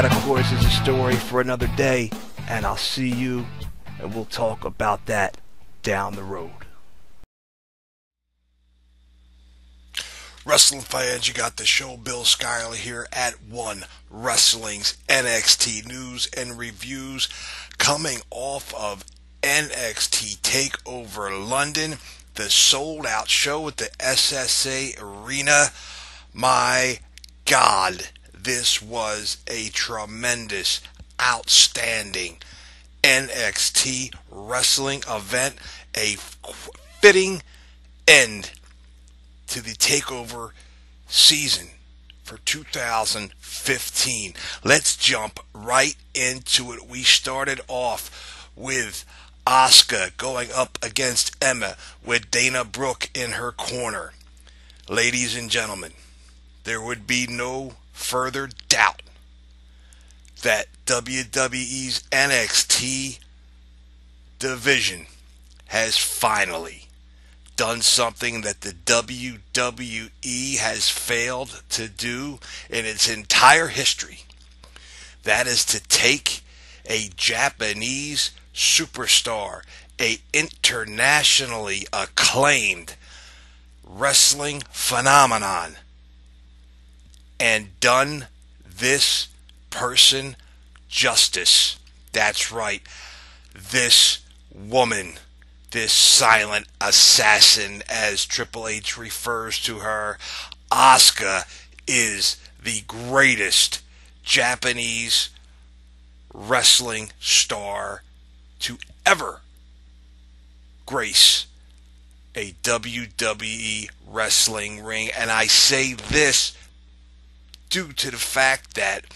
that, of course, is a story for another day, and I'll see you, and we'll talk about that down the road. Wrestling fans, you got the show Bill Schuyler here at One Wrestling's NXT news and reviews, coming off of NXT Takeover London, the sold-out show at the SSA Arena. My God, this was a tremendous, outstanding NXT wrestling event, a fitting end to the Takeover season for 2015. Let's jump right into it. We started off with Asuka going up against Emma with Dana Brooke in her corner. Ladies and gentlemen, there would be no further doubt that WWE's NXT division has finally done something that the WWE has failed to do in its entire history. That is to take a Japanese superstar, a internationally acclaimed wrestling phenomenon, and done this person justice. That's right, this woman, this silent assassin, as Triple H refers to her, Asuka, is the greatest Japanese wrestling star to ever grace a WWE wrestling ring. And I say this due to the fact that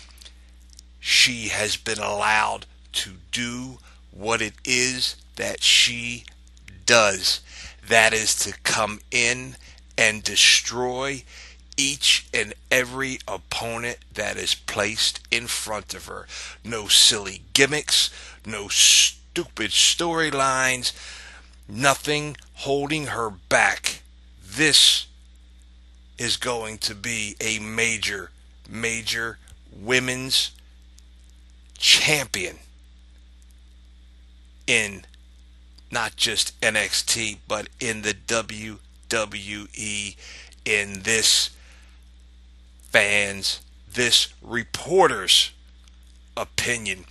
she has been allowed to do what it is that she does. That is to come in and destroy each and every opponent that is placed in front of her. No silly gimmicks, no stupid storylines, nothing holding her back. This is going to be a major women's champion in not just NXT, but in the WWE, in this fans, this reporter's opinion.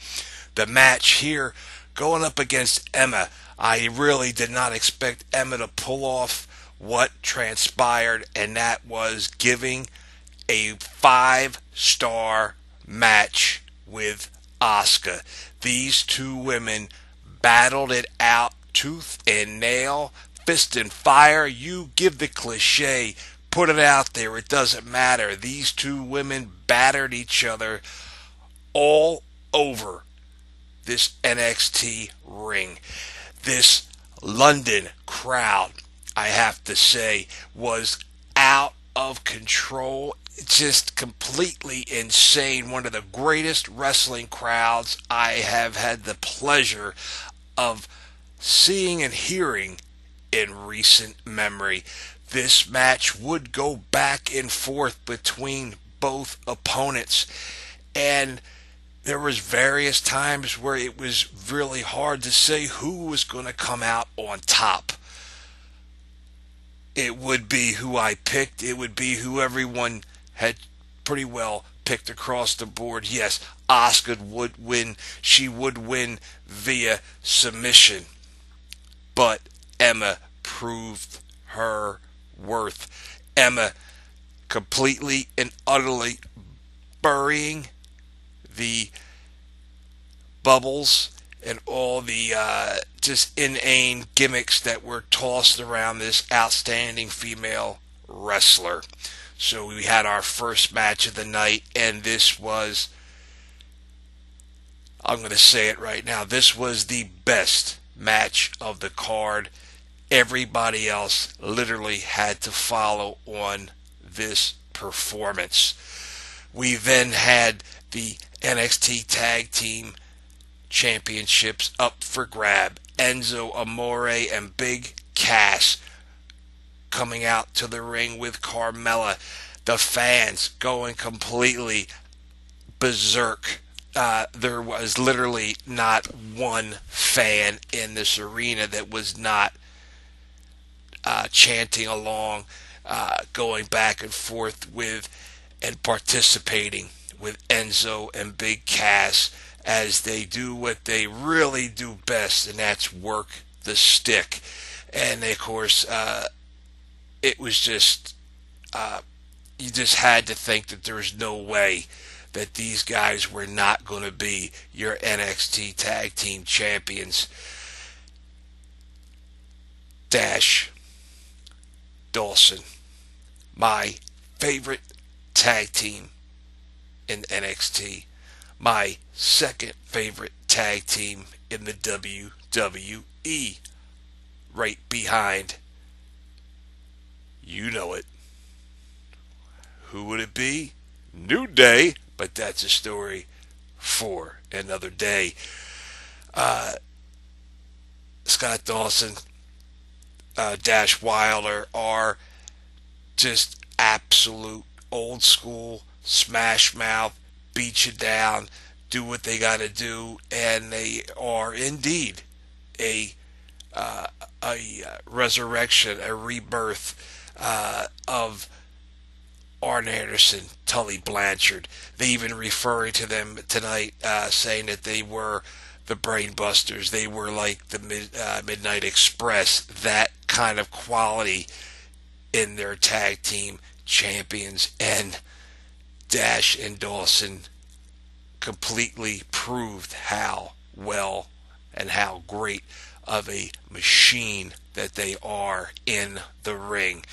The match here, going up against Emma, I really did not expect Emma to pull off what transpired, and that was giving a 5-star match with Asuka. These two women battled it out tooth and nail, fist and fire. You give the cliche, put it out there, it doesn't matter. These two women battered each other all over this NXT ring. This London crowd, I have to say, was out of control. Just completely insane. One of the greatest wrestling crowds I have had the pleasure of seeing and hearing in recent memory. This match would go back and forth between both opponents, and there was various times where it was really hard to say who was going to come out on top. It would be who I picked. It would be who everyone had pretty well picked across the board. Yes, Asuka would win. She would win via submission. But Emma proved her worth. Emma completely and utterly burying the bubbles and all the just inane gimmicks that were tossed around this outstanding female wrestler. So we had our first match of the night, and this was, I'm going to say it right now, this was the best match of the card. Everybody else literally had to follow on this performance. We then had the NXT Tag Team Championships up for grab. Enzo, Amore, and Big Cass coming out to the ring with Carmella. The fans going completely berserk there was literally not one fan in this arena that was not chanting along, going back and forth with and participating with Enzo and Big Cass as they do what they really do best, and that's work the stick. And of course, it was just, you just had to think that there was no way that these guys were not going to be your NXT Tag Team Champions. Dash, Dawson, my favorite tag team in NXT, my second favorite tag team in the WWE, right behind, you know it. Who would it be? New Day, but that's a story for another day. Scott Dawson, Dash Wilder are just absolute old school smash mouth, beat you down, do what they got to do, and they are indeed a resurrection, a rebirth of Arn Anderson, Tully Blanchard. They even referring to them tonight, saying that they were the Brainbusters. They were like the Midnight Express. That kind of quality in their tag team champions, and Dash and Dawson completely proved how well and how great of a machine that they are in the ring.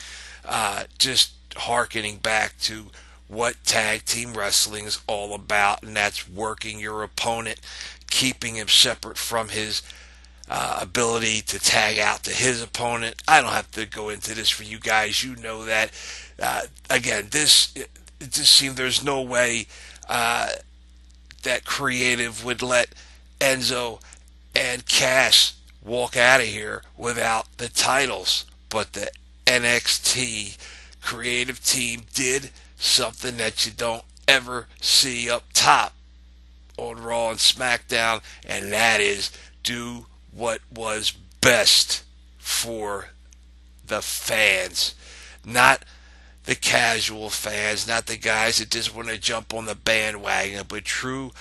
Just hearkening back to what tag team wrestling is all about, and that's working your opponent, keeping him separate from his ability to tag out to his opponent. I don't have to go into this for you guys. You know that. Again, it just seemed there's no way that creative would let Enzo and Cass walk out of here without the titles. But the NXT creative team did something that you don't ever see up top on Raw and SmackDown, and that is do what was best for the fans. Not the casual fans, not the guys that just want to jump on the bandwagon, but true,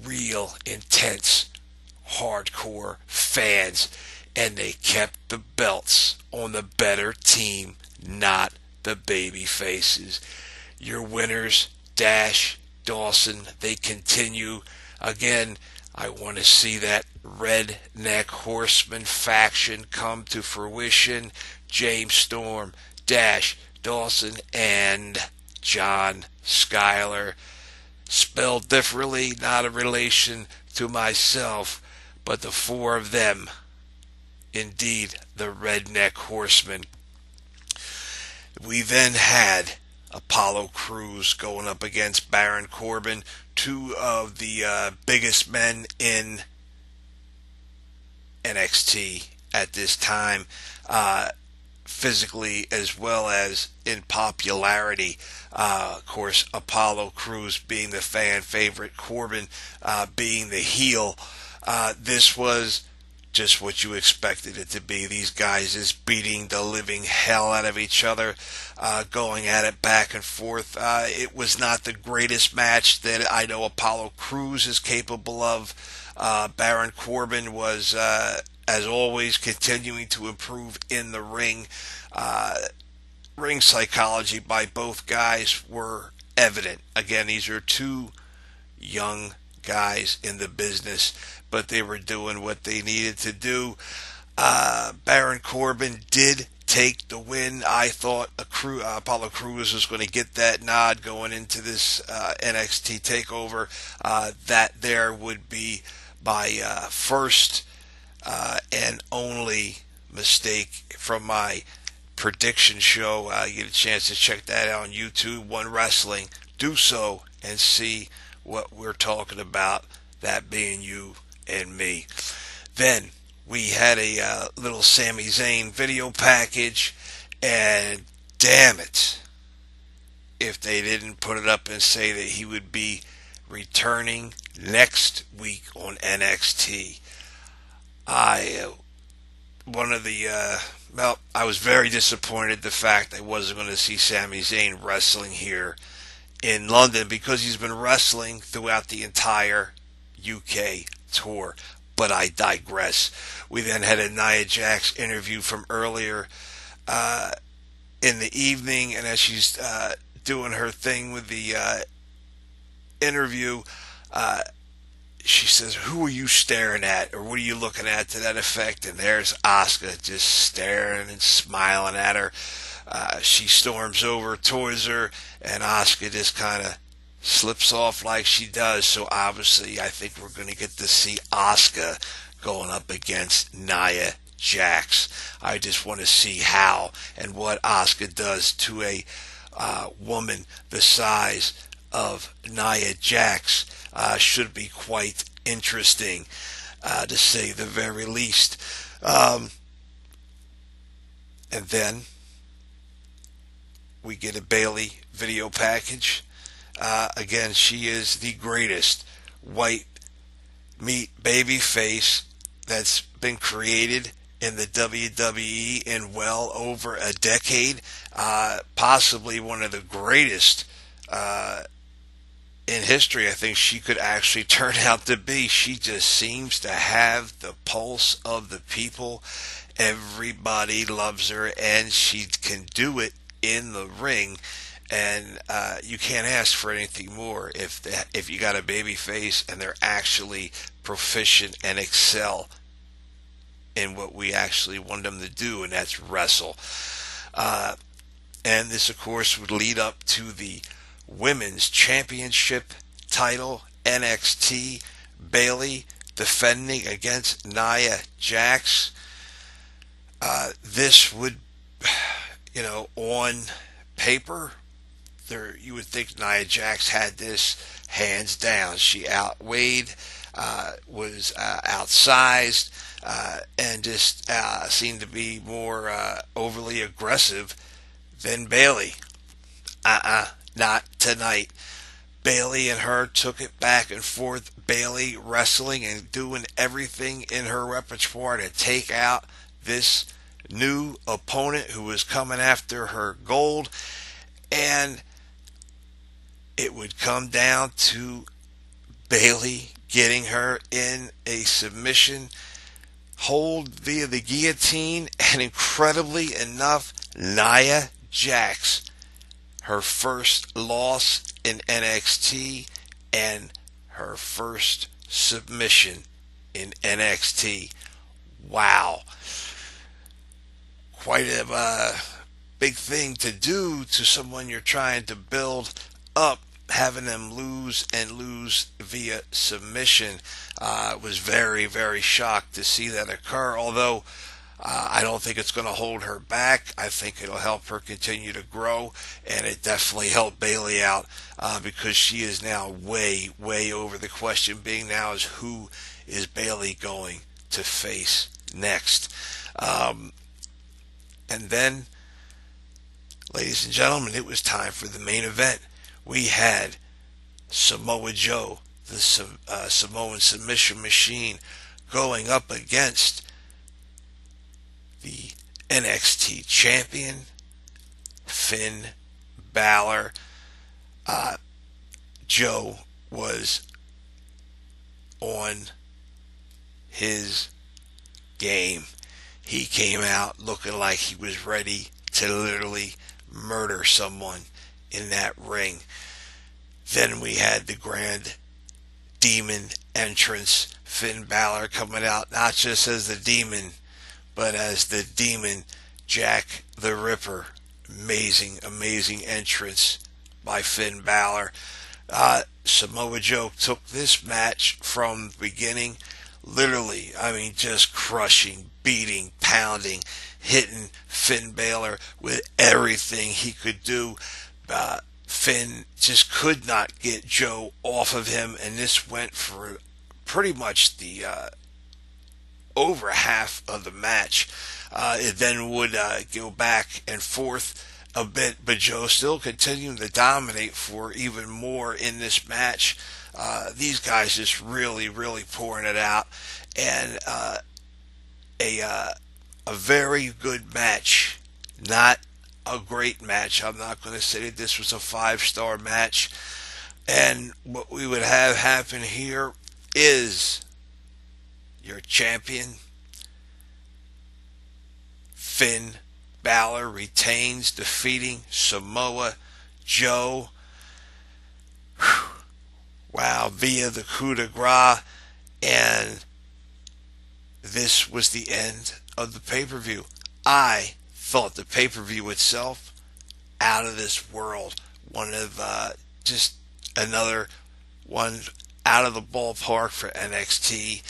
real, intense, hardcore fans. And they kept the belts on the better team, not the baby faces. Your winners, Dash, Dawson, they continue. Again, I want to see that Redneck Horseman faction come to fruition. James Storm, Dash, Dawson, and John Schuyler. Spelled differently, not a relation to myself, but the four of them. Indeed, the Redneck Horsemen. We then had Apollo Crews going up against Baron Corbin, two of the biggest men in NXT at this time, physically as well as in popularity. Of course, Apollo Crews being the fan favorite, Corbin being the heel. This was just what you expected it to be. These guys is beating the living hell out of each other, going at it back and forth. It was not the greatest match that I know Apollo Crews is capable of. Baron Corbin was, as always, continuing to improve in the ring. Ring psychology by both guys were evident. Again, these are two young guys in the business, but they were doing what they needed to do. Baron Corbin did take the win. I thought Apollo Crews was going to get that nod going into this NXT Takeover. That there would be my first and only mistake from my prediction show. You get a chance to check that out on YouTube, One Wrestling. Do so and see what we're talking about, that being you and me. Then we had a little Sami Zayn video package, and damn it, if they didn't put it up and say that he would be returning next week on NXT. I was very disappointed the fact I wasn't going to see Sami Zayn wrestling here in London because he's been wrestling throughout the entire UK tour. But I digress. We then had a Nia Jax interview from earlier in the evening, and as she's doing her thing with the interview, she says, "Who are you staring at?" or "What are you looking at?" to that effect. And there's Asuka just staring and smiling at her. She storms over towards her, and Asuka just kind of slips off like she does. So obviously I think we're going to get to see Asuka going up against Nia Jax. I just want to see how and what Asuka does to a woman the size of Nia Jax. Should be quite interesting, to say the very least. And then we get a Bayley video package. Again, she is the greatest white meat baby face that's been created in the WWE in well over a decade. Possibly one of the greatest in history. I think she could actually turn out to be. She just seems to have the pulse of the people. Everybody loves her, and she can do it in the ring. And you can't ask for anything more if you got a baby face and they're actually proficient and excel in what we actually want them to do, and that's wrestle. And this, of course, would lead up to the Women's Championship title. NXT, Bayley defending against Nia Jax. This would, on paper, you would think Nia Jax had this hands down. She outweighed, was outsized, and just seemed to be more overly aggressive than Bayley. Not tonight. Bayley and her took it back and forth. Bayley wrestling and doing everything in her repertoire to take out this new opponent who was coming after her gold. And it would come down to Bayley getting her in a submission hold via the guillotine, and incredibly enough, Nia Jax, her first loss in NXT and her first submission in NXT. Wow. Quite a big thing to do to someone you're trying to build up, having them lose via submission. Was very, very shocked to see that occur, although I don't think it's going to hold her back. I think it'll help her continue to grow, and it definitely helped Bayley out because she is now way, way over. The question being now is, who is Bayley going to face next? And then, ladies and gentlemen, it was time for the main event. We had Samoa Joe, the Samoan submission machine, going up against the NXT champion, Finn Balor. Joe was on his game. He came out looking like he was ready to literally murder someone in that ring. Then we had the Grand Demon entrance. Finn Balor coming out not just as the Demon, but as the Demon Jack the Ripper. Amazing, amazing entrance by Finn Balor. Samoa Joe took this match from the beginning. Literally, just crushing, beating, pounding, hitting Finn Balor with everything he could do. Finn just could not get Joe off of him, and this went for pretty much the over half of the match. It then would go back and forth a bit, but Joe still continuing to dominate for even more in this match. These guys just really, really pouring it out, and a very good match. Not a great match. I'm not going to say that this was a 5-star match. And what we would have happen here is your champion, Finn Balor, retains, defeating Samoa Joe. Wow, via the coup de grace. And this was the end of the pay-per-view. I thought the pay-per-view itself, out of this world. One of, just another one out of the ballpark for NXT.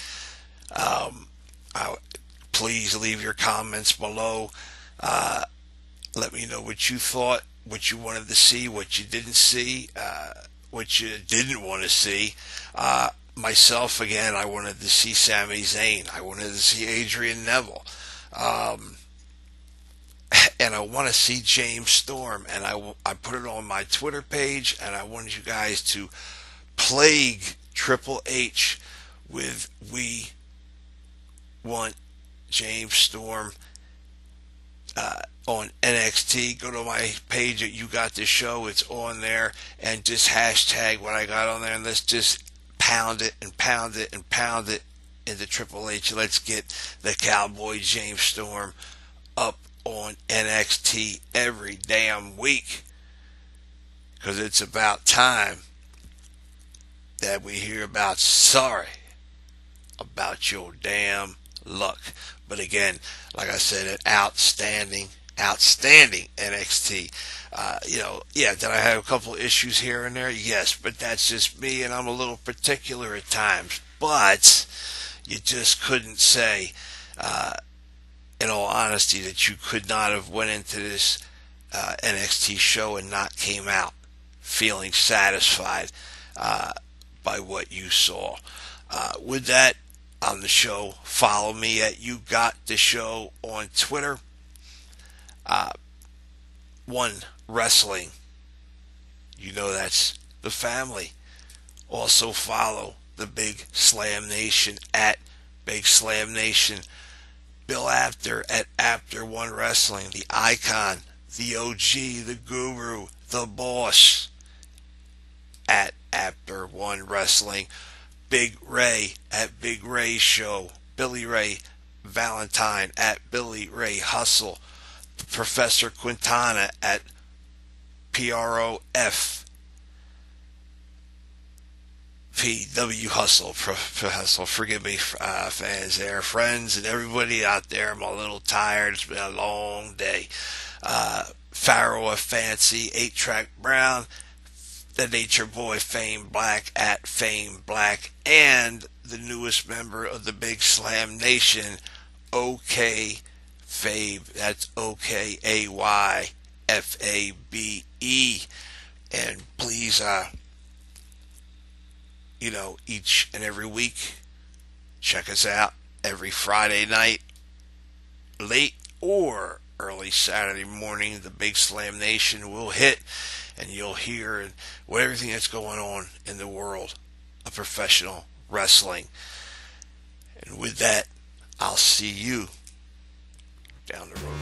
Please leave your comments below. Let me know what you thought, what you wanted to see, what you didn't see, what you didn't want to see. Myself, again, I wanted to see Sami Zayn. I wanted to see Adrian Neville. And I want to see James Storm. And I put it on my Twitter page, and I wanted you guys to plague Triple H with "We want James Storm" on NXT. Go to my page at You Got the Show. It's on there. And just hashtag what I got on there, and let's just pound it and pound it and pound it into Triple H. Let's get the Cowboy James Storm up on NXT every damn week, because it's about time that we hear about sorry about your damn luck. But again, like I said, an outstanding NXT. Did I have a couple of issues here and there? Yes, but that's just me, and I'm a little particular at times. But you just couldn't say, in all honesty, that you could not have went into this NXT show and not came out feeling satisfied by what you saw. With that, on the show, follow me at You Got the Show on Twitter. One Wrestling, you know that's the family. Also follow the Big Slam Nation at Big Slam Nation. Bill Apter at Apter One Wrestling, the icon, the OG, the guru, the boss at Apter One Wrestling. Big Ray at Big Ray Show. Billy Ray Valentine at Billy Ray Hustle. Professor Quintana at PROF PW Hustle. Hustle. Forgive me, fans there, friends, and everybody out there. I'm a little tired. It's been a long day. Pharaoh of Fancy, 8-Track Brown, the Nature Boy Fame Black at Fame Black, and the newest member of the Big Slam Nation, OK Fabe. That's OKAYFABE. And please, each and every week, check us out every Friday night, late or early Saturday morning. The Big Slam Nation will hit, and you'll hear everything that's going on in the world of professional wrestling. And with that, I'll see you down the road.